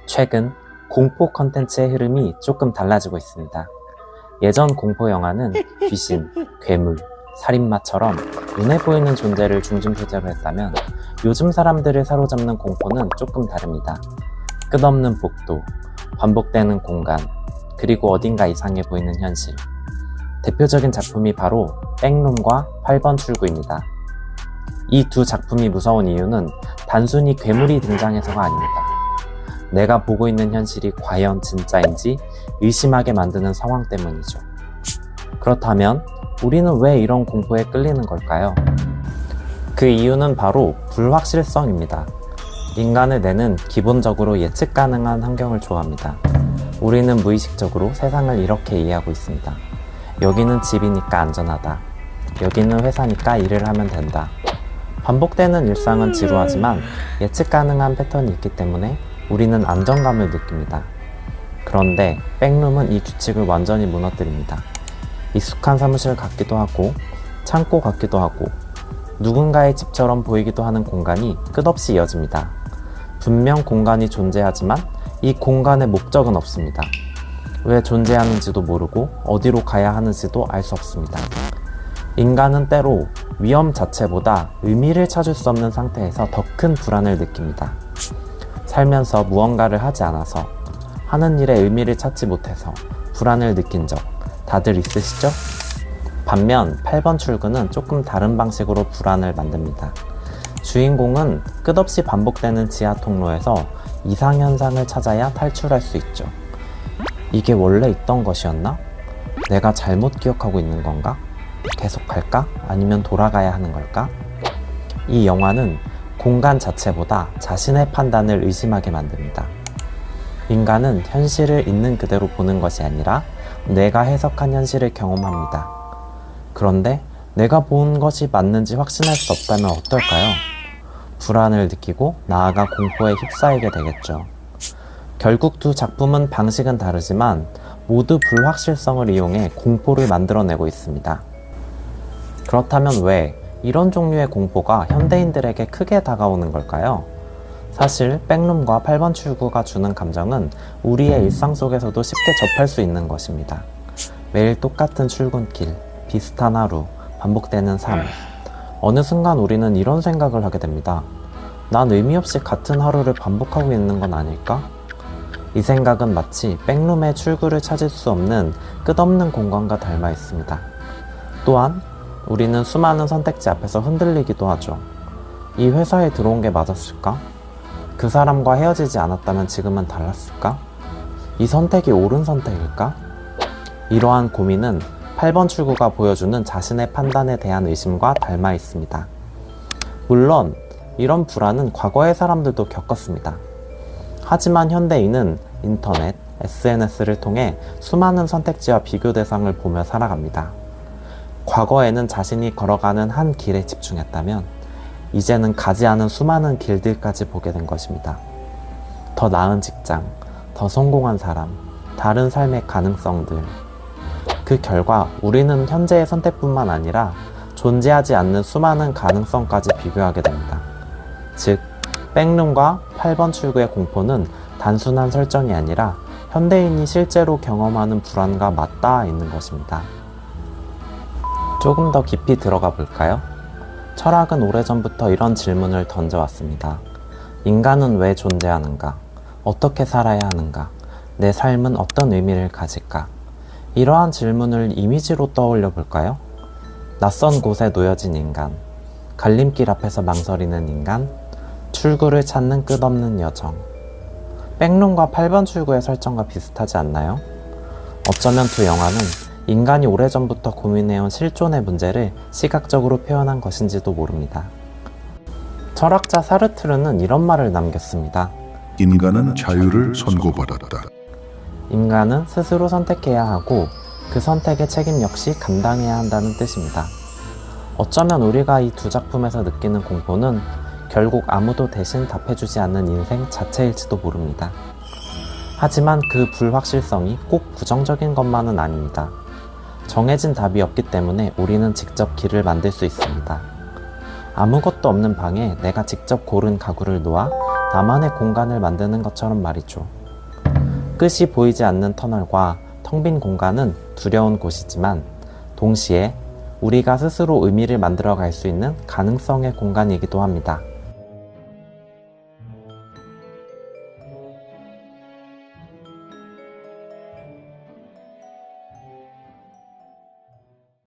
최근 공포 컨텐츠의 흐름이 조금 달라지고 있습니다. 예전 공포 영화는 귀신, 괴물, 살인마처럼 눈에 보이는 존재를 중심 소재로 했다면 요즘 사람들을 사로잡는 공포는 조금 다릅니다. 끝없는 복도, 반복되는 공간, 그리고 어딘가 이상해 보이는 현실. 대표적인 작품이 바로 백룸과 8번 출구입니다. 이 두 작품이 무서운 이유는 단순히 괴물이 등장해서가 아닙니다. 내가 보고 있는 현실이 과연 진짜인지 의심하게 만드는 상황 때문이죠. 그렇다면 우리는 왜 이런 공포에 끌리는 걸까요? 그 이유는 바로 불확실성입니다. 인간의 뇌는 기본적으로 예측 가능한 환경을 좋아합니다. 우리는 무의식적으로 세상을 이렇게 이해하고 있습니다. 여기는 집이니까 안전하다. 여기는 회사니까 일을 하면 된다. 반복되는 일상은 지루하지만 예측 가능한 패턴이 있기 때문에 우리는 안정감을 느낍니다. 그런데 백룸은 이 규칙을 완전히 무너뜨립니다. 익숙한 사무실 같기도 하고 창고 같기도 하고 누군가의 집처럼 보이기도 하는 공간이 끝없이 이어집니다. 분명 공간이 존재하지만 이 공간의 목적은 없습니다. 왜 존재하는지도 모르고 어디로 가야 하는지도 알 수 없습니다. 인간은 때로 위험 자체보다 의미를 찾을 수 없는 상태에서 더 큰 불안을 느낍니다. 살면서 무언가를 하지 않아서, 하는 일에 의미를 찾지 못해서 불안을 느낀 적 다들 있으시죠? 반면 8번 출구는 조금 다른 방식으로 불안을 만듭니다. 주인공은 끝없이 반복되는 지하 통로에서 이상현상을 찾아야 탈출할 수 있죠. 이게 원래 있던 것이었나? 내가 잘못 기억하고 있는 건가? 계속 갈까? 아니면 돌아가야 하는 걸까? 이 영화는 공간 자체보다 자신의 판단을 의심하게 만듭니다. 인간은 현실을 있는 그대로 보는 것이 아니라 내가 해석한 현실을 경험합니다. 그런데 내가 본 것이 맞는지 확신할 수 없다면 어떨까요? 불안을 느끼고 나아가 공포에 휩싸이게 되겠죠. 결국 두 작품은 방식은 다르지만 모두 불확실성을 이용해 공포를 만들어내고 있습니다. 그렇다면 왜 이런 종류의 공포가 현대인들에게 크게 다가오는 걸까요? 사실 백룸과 8번 출구가 주는 감정은 우리의 일상 속에서도 쉽게 접할 수 있는 것입니다. 매일 똑같은 출근길, 비슷한 하루, 반복되는 삶. 어느 순간 우리는 이런 생각을 하게 됩니다. 난 의미 없이 같은 하루를 반복하고 있는 건 아닐까? 이 생각은 마치 백룸의 출구를 찾을 수 없는 끝없는 공간과 닮아 있습니다. 또한 우리는 수많은 선택지 앞에서 흔들리기도 하죠. 이 회사에 들어온 게 맞았을까? 그 사람과 헤어지지 않았다면 지금은 달랐을까? 이 선택이 옳은 선택일까? 이러한 고민은 8번 출구가 보여주는 자신의 판단에 대한 의심과 닮아 있습니다. 물론 이런 불안은 과거의 사람들도 겪었습니다. 하지만 현대인은 인터넷, SNS를 통해 수많은 선택지와 비교 대상을 보며 살아갑니다. 과거에는 자신이 걸어가는 한 길에 집중했다면 이제는 가지 않은 수많은 길들까지 보게 된 것입니다. 더 나은 직장, 더 성공한 사람, 다른 삶의 가능성들. 그 결과 우리는 현재의 선택뿐만 아니라 존재하지 않는 수많은 가능성까지 비교하게 됩니다. 즉, 백룸과 8번 출구의 공포는 단순한 설정이 아니라 현대인이 실제로 경험하는 불안과 맞닿아 있는 것입니다. 조금 더 깊이 들어가 볼까요? 철학은 오래전부터 이런 질문을 던져왔습니다. 인간은 왜 존재하는가? 어떻게 살아야 하는가? 내 삶은 어떤 의미를 가질까? 이러한 질문을 이미지로 떠올려 볼까요? 낯선 곳에 놓여진 인간, 갈림길 앞에서 망설이는 인간, 출구를 찾는 끝없는 여정. 백룸과 8번 출구의 설정과 비슷하지 않나요? 어쩌면 두 영화는 인간이 오래전부터 고민해온 실존의 문제를 시각적으로 표현한 것인지도 모릅니다. 철학자 사르트르는 이런 말을 남겼습니다. 인간은 자유를 선고받았다. 인간은 스스로 선택해야 하고 그 선택의 책임 역시 감당해야 한다는 뜻입니다. 어쩌면 우리가 이 두 작품에서 느끼는 공포는 결국 아무도 대신 답해주지 않는 인생 자체일지도 모릅니다. 하지만 그 불확실성이 꼭 부정적인 것만은 아닙니다. 정해진 답이 없기 때문에 우리는 직접 길을 만들 수 있습니다. 아무것도 없는 방에 내가 직접 고른 가구를 놓아 나만의 공간을 만드는 것처럼 말이죠. 끝이 보이지 않는 터널과 텅 빈 공간은 두려운 곳이지만 동시에 우리가 스스로 의미를 만들어 갈 수 있는 가능성의 공간이기도 합니다.